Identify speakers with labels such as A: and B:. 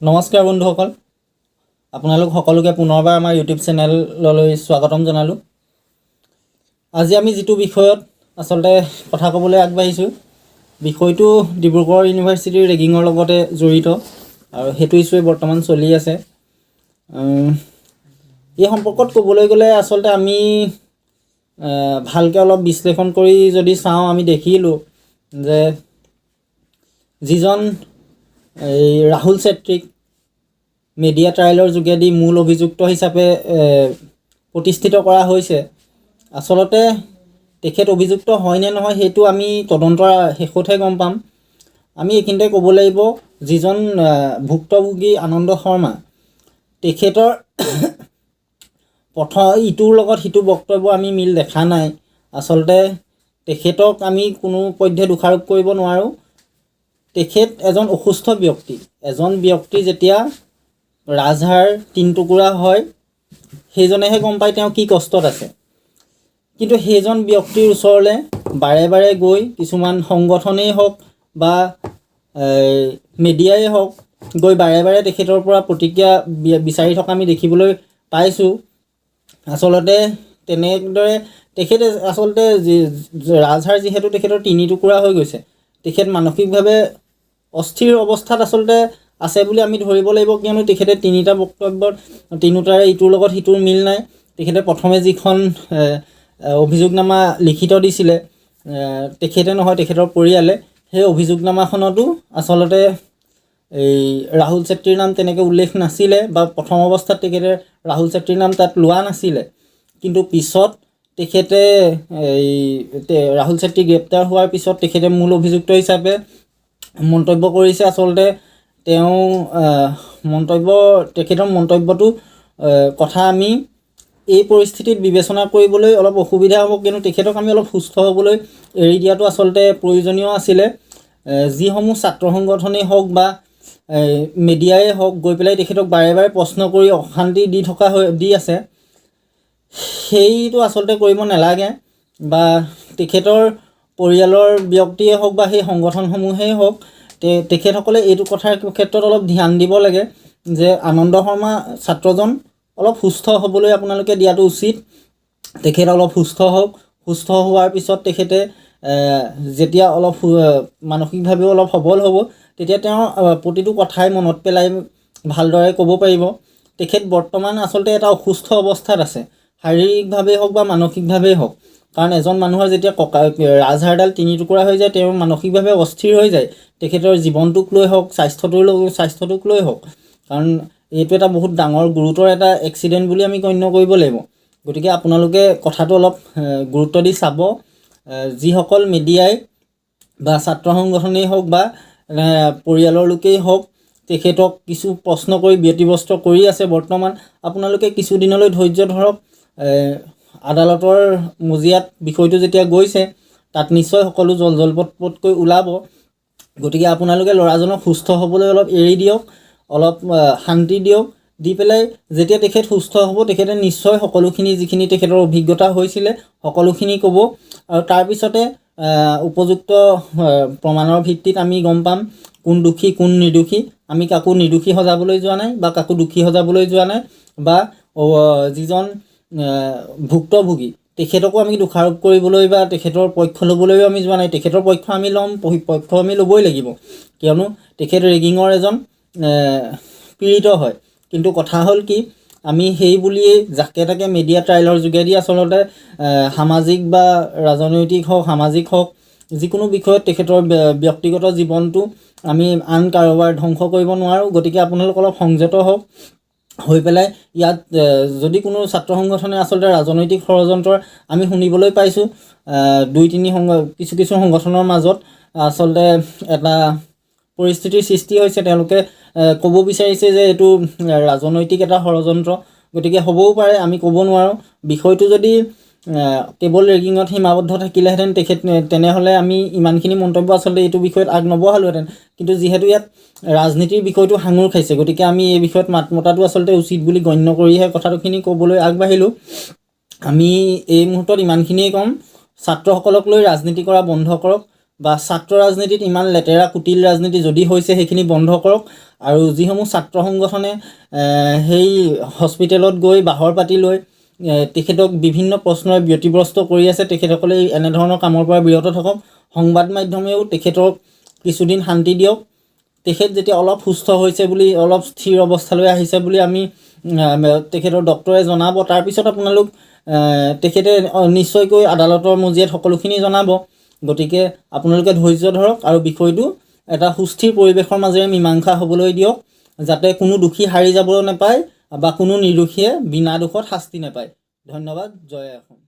A: নমস্কাৰ বন্ধুসকল, আপোনালোক সকলোকে পুনৰবাৰ আমাৰ ইউটিউব চেনেললৈ স্বাগতম জনালোঁ। আজি আমি যিটো বিষয়ত আচলতে কথা ক'বলৈ আগবাঢ়িছোঁ, বিষয়টো ডিব্ৰুগড় ইউনিভাৰ্চিটিৰ ৰেগিঙৰ লগতে জড়িত আৰু সেইটো ইছ্যুৱে বৰ্তমান চলি আছে। এই সম্পৰ্কত ক'বলৈ গ'লে আচলতে আমি ভালকৈ অলপ বিশ্লেষণ কৰি যদি চাওঁ, আমি দেখিলোঁ যে যিজন এই ৰাহুল চেত্ৰীক মিডিয়া ট্ৰায়েলৰ যোগেদি মূল অভিযুক্ত হিচাপে প্ৰতিষ্ঠিত কৰা হৈছে, আচলতে তেখেত অভিযুক্ত হয় নে নহয় সেইটো আমি তদন্তৰ শেষতহে গম পাম। আমি এইখিনিতে ক'ব লাগিব, যিজন ভুক্তভোগী আনন্দ শৰ্মা, তেখেতৰ ইটোৰ লগত সিটো বক্তব্য আমি মিল দেখা নাই। আচলতে তেখেতক আমি কোনো পধ্যে দোষাৰোপ কৰিব নোৱাৰোঁ। তেখেত এজন অসুস্থ ব্যক্তি। এজন ব্যক্তি যেতিয়া ৰাজহাড় তিনটুকুৰা হয়, সেইজনেহে গম পায় তেওঁ কি কষ্টত আছে। কিন্তু সেইজন ব্যক্তিৰ ওচৰলৈ বাৰে বাৰে গৈ কিছুমান সংগঠনেই হওক বা মিডিয়াই হওক গৈ বাৰে বাৰে তেখেতৰ পৰা প্ৰতিক্ৰিয়া বিচাৰি থকা আমি দেখিবলৈ পাইছোঁ। আচলতে তেনেদৰে তেখেতে আচলতে ৰাজহাড় যিহেতু তেখেতৰ তিনি টুকুৰা হৈ গৈছে, তেখেত মানসিকভাৱে অস্থিৰ অৱস্থাত আচলতে আছে বুলি আমি ধৰিব লাগিব, কিয়নো তেখেতে তিনিটা বক্তব্যত তিনিওটাৰে ইটোৰ লগত সিটোৰ মিল নাই। তেখেতে প্ৰথমে যিখন অভিযোগনামা লিখিত দিছিলে, তেখেতে নহয় তেখেতৰ পৰিয়ালে, সেই অভিযোগনামাখনতো আচলতে এই ৰাহুল চেত্ৰীৰ নাম তেনেকৈ উল্লেখ নাছিলে বা প্ৰথম অৱস্থাত তেখেতে ৰাহুল চেত্ৰীৰ নাম তাত লোৱা নাছিলে। কিন্তু পিছত তেখেতে এই ৰাহুল চেত্ৰী গ্ৰেপ্তাৰ হোৱাৰ পিছত তেখেতে মূল অভিযুক্ত হিচাপে মন্তব্য কৰিছে। আচলতে তেওঁ তেখেতৰ মন্তব্যটো কথা আমি এই পৰিস্থিতিত বিবেচনা কৰিবলৈ অলপ অসুবিধা হ'ব, কিয়নো তেখেতক আমি অলপ সুস্থ হ'বলৈ এৰি দিয়াটো আচলতে প্ৰয়োজনীয় আছিলে। যিসমূহ ছাত্ৰ সংগঠনেই হওক বা মিডিয়াই হওক গৈ পেলাই তেখেতক বাৰে বাৰে প্ৰশ্ন কৰি অশান্তি দি আছে, সেইটো আচলতে কৰিব নালাগে। বা তেখেতৰ পৰিয়ালৰ ব্যক্তিয়ে হওক বা সেই সংগঠনসমূহেই হওক, তেখেতসকলে এইটো কথাৰ ক্ষেত্ৰত অলপ ধ্যান দিব লাগে যে আনন্দ শৰ্মা ছাত্ৰজন অলপ সুস্থ হ'বলৈ আপোনালোকে দিয়াটো উচিত। তেখেত অলপ সুস্থ হওক। সুস্থ হোৱাৰ পিছত তেখেতে যেতিয়া অলপ মানসিকভাৱেও অলপ সবল হ'ব, তেতিয়া তেওঁ প্ৰতিটো কথাই মনত পেলাই ভালদৰে ক'ব পাৰিব। তেখেত বৰ্তমান আচলতে এটা অসুস্থ অৱস্থাত আছে, শাৰীৰিকভাৱেই হওক বা মানসিকভাৱেই হওক। কাৰণ এজন মানুহৰ যেতিয়া ৰাজহাড়ডাল তিনি টুকুৰা হৈ যায়, তেওঁ মানসিকভাৱে অস্থিৰ হৈ যায়, তেখেতৰ জীৱনটোক লৈ হওক, স্বাস্থ্যটোক লৈ হওক। কাৰণ এইটো এটা বহুত ডাঙৰ গুৰুতৰ এটা এক্সিডেণ্ট বুলি আমি গণ্য কৰিব লাগিব। গতিকে আপোনালোকে কথাটো অলপ গুৰুত্ব দি চাব। যিসকল মিডিয়াই বা ছাত্ৰ সংগঠনেই হওক বা পৰিয়ালৰ লোকেই হওক তেখেতক কিছু প্ৰশ্ন কৰি ব্যতিব্যস্ত কৰি আছে বৰ্তমান, আপোনালোকে কিছুদিনলৈ ধৈৰ্য ধৰক। আদালতৰ মজিয়াত বিষয়টো যেতিয়া গৈছে, তাত নিশ্চয় সকলো জলপটকৈ ওলাব। গতিকে আপোনালোকে ল'ৰাজনক সুস্থ হ'বলৈ অলপ এৰি দিয়ক, অলপ শান্তি দিয়ক। দি পেলাই যেতিয়া তেখেত সুস্থ হ'ব, তেখেতে নিশ্চয় সকলোখিনি যিখিনি তেখেতৰ অভিজ্ঞতা হৈছিলে সকলোখিনি ক'ব। আৰু তাৰপিছতে উপযুক্ত প্ৰমাণৰ ভিত্তিত আমি গম পাম কোন দোষী কোন নিৰ্দোষী। আমি কাকো নিৰ্দোষী সজাবলৈ যোৱা নাই বা কাকো দোষী সজাবলৈ যোৱা নাই, বা যিজন ভুক্তভোগী তেখেতকো আমি দোষাৰোপ কৰিবলৈ বা তেখেতৰ পক্ষ ল'বলৈও আমি যোৱা নাই। তেখেতৰ পক্ষ আমি ল'ম, পক্ষ আমি ল'বই লাগিব, কিয়নো তেখেত ৰেগিঙৰ এজন পীড়িত হয়। কিন্তু কথা হ'ল কি, আমি সেই বুলিয়েই যাকে তাকে মিডিয়া ট্ৰায়েলৰ যোগেদি আচলতে সামাজিক বা ৰাজনৈতিক হওক সামাজিক হওক যিকোনো বিষয়ত তেখেতৰ ব্যক্তিগত জীৱনটো আমি আন কাৰোবাৰ ধ্বংস কৰিব নোৱাৰোঁ। গতিকে আপোনালোক অলপ সংযত হওক। হৈ পেলাই ইয়াত যদি কোনো ছাত্ৰ সংগঠনে আচলতে ৰাজনৈতিক ষড়যন্ত্ৰ আমি শুনিবলৈ পাইছোঁ, কিছু সংগঠনৰ মাজত আচলতে এটা পৰিস্থিতিৰ সৃষ্টি হৈছে। তেওঁলোকে ক'ব বিচাৰিছে যে এইটো ৰাজনৈতিক এটা ষড়যন্ত্ৰ। গতিকে হ'বও পাৰে, আমি ক'ব নোৱাৰোঁ। বিষয়টো যদি কেৱল ৰেগিঙত সীমাবদ্ধ থাকিলেহেঁতেন তেনেহ'লে আমি ইমানখিনি মন্তব্য আচলতে এইটো বিষয়ত নবঢ়ালোহেঁতেন। কিন্তু যিহেতু ইয়াত ৰাজনীতিৰ বিষয়টো সাঙুৰ খাইছে, গতিকে আমি এই বিষয়ত মাত মতাটো আচলতে উচিত বুলি গণ্য কৰিহে কথাখিনি ক'বলৈ আগবাঢ়িলোঁ। আমি এই মুহূৰ্তত ইমানখিনিয়ে ক'ম, ছাত্ৰসকলক লৈ ৰাজনীতি কৰা বন্ধ কৰক। বা ছাত্ৰ ৰাজনীতিত ইমান লেতেৰা কুটিল ৰাজনীতি যদি হৈছে সেইখিনি বন্ধ কৰক আৰু যিসমূহ ছাত্ৰ সংগঠনে সেই হস্পিটেলত গৈ বাহৰ পাতি লৈ তেখেতক বিভিন্ন প্ৰশ্নৰে ব্যতিব্ৰস্ত কৰি আছে তেখেতসকলে এনেধৰণৰ কামৰ পৰা বিৰত থাকক সংবাদ মাধ্যমেও তেখেতক কিছুদিন শান্তি দিয়ক তেখেত যেতিয়া অলপ সুস্থ হৈছে বুলি অলপ স্থিৰ অৱস্থালৈ আহিছে বুলি আমি তেখেতৰ ডক্টৰে জনাব তাৰপিছত আপোনালোক তেখেতে নিশ্চয়কৈ আদালতৰ মজিয়াত সকলোখিনি জনাব গতিকে আপোনালোকে ধৈৰ্য ধৰক আৰু বিষয়টো এটা সুস্থিৰ পৰিৱেশৰ মাজেৰে মীমাংসা হ'বলৈ দিয়ক যাতে কোনো দোষী হাৰি যাব নাপায় বা কোনো নিৰ্দোষীয়ে বিনা দোষত শাস্তি নাপায় ধন্যবাদ জয় অসম